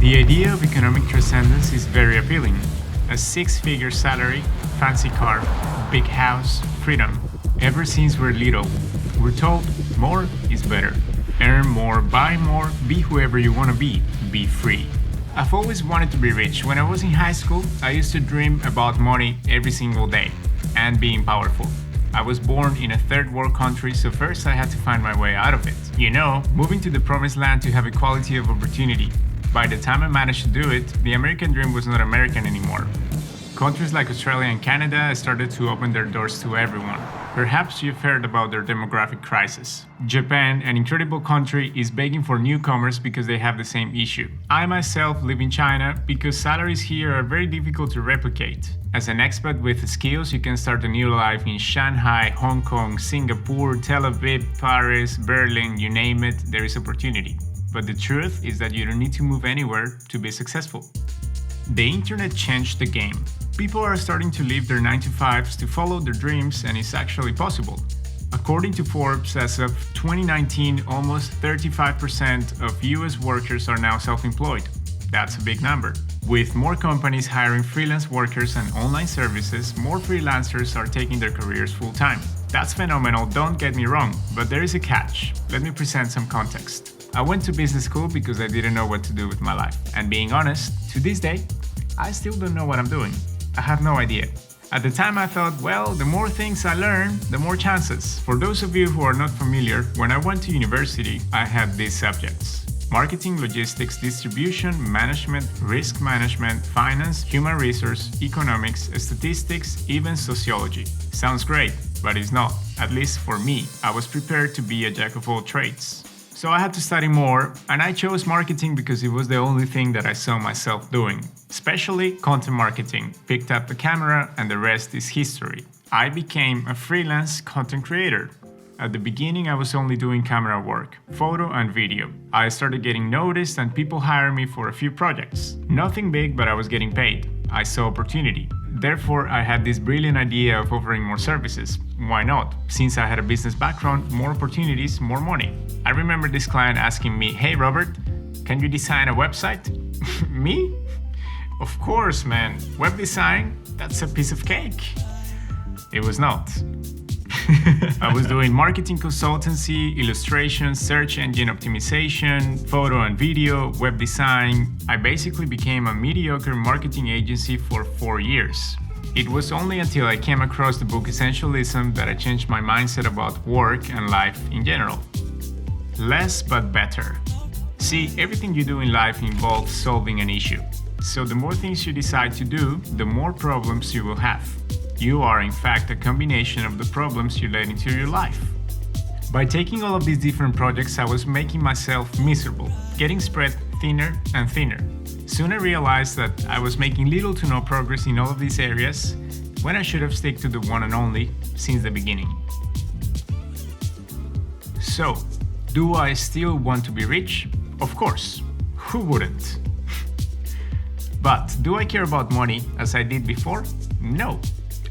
The idea of economic transcendence is very appealing. A six-figure salary, fancy car, big house, freedom. Ever since we're little, we're told more is better. Earn more, buy more, be whoever you want to be free. I've always wanted to be rich. When I was in high school, I used to dream about money every single day and being powerful. I was born in a third world country, so first I had to find my way out of it. Moving to the promised land to have equality of opportunity. By the time I managed to do it, the American dream was not American anymore. Countries like Australia and Canada started to open their doors to everyone. Perhaps you've heard about their demographic crisis. Japan, an incredible country, is begging for newcomers because they have the same issue. I myself live in China because salaries here are very difficult to replicate. As an expat with skills, you can start a new life in Shanghai, Hong Kong, Singapore, Tel Aviv, Paris, Berlin, you name it, there is opportunity. But the truth is that you don't need to move anywhere to be successful. The internet changed the game. People are starting to leave their 9-to-5s to follow their dreams, and it's actually possible. According to Forbes, as of 2019, almost 35% of US workers are now self-employed. That's a big number. With more companies hiring freelance workers and online services, more freelancers are taking their careers full-time. That's phenomenal, don't get me wrong, but there is a catch. Let me present some context. I went to business school because I didn't know what to do with my life. And being honest, to this day, I still don't know what I'm doing. I have no idea. At the time I thought, well, the more things I learn, the more chances. For those of you who are not familiar, when I went to university, I had these subjects: marketing, logistics, distribution, management, risk management, finance, human resource, economics, statistics, even sociology. Sounds great, but it's not. At least for me, I was prepared to be a jack of all trades. So I had to study more, and I chose marketing because it was the only thing that I saw myself doing. Especially content marketing. Picked up the camera and the rest is history. I became a freelance content creator. At the beginning I was only doing camera work, photo and video. I started getting noticed and people hired me for a few projects. Nothing big, but I was getting paid. I saw opportunity. Therefore, I had this brilliant idea of offering more services. Why not? Since I had a business background, more opportunities, more money. I remember this client asking me, "Hey Robert, can you design a website?" Me? Of course, man. Web design? That's a piece of cake. It was not. I was doing marketing consultancy, illustration, search engine optimization, photo and video, web design. I basically became a mediocre marketing agency for 4 years. It was only until I came across the book Essentialism that I changed my mindset about work and life in general. Less but better. See, everything you do in life involves solving an issue. So the more things you decide to do, the more problems you will have. You are in fact a combination of the problems you let into your life. By taking all of these different projects, I was making myself miserable, getting spread thinner and thinner. Soon I realized that I was making little to no progress in all of these areas, when I should have stuck to the one and only since the beginning. So, do I still want to be rich? Of course. Who wouldn't? But do I care about money as I did before? No.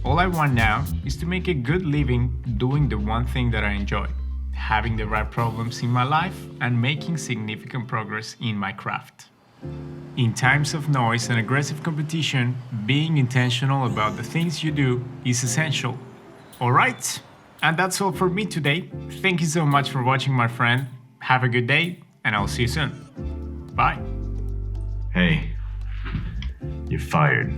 All I want now is to make a good living doing the one thing that I enjoy, having the right problems in my life and making significant progress in my craft. In times of noise and aggressive competition, being intentional about the things you do is essential. Alright, and that's all for me today. Thank you so much for watching, my friend. Have a good day, and I'll see you soon. Bye. Hey, you're fired.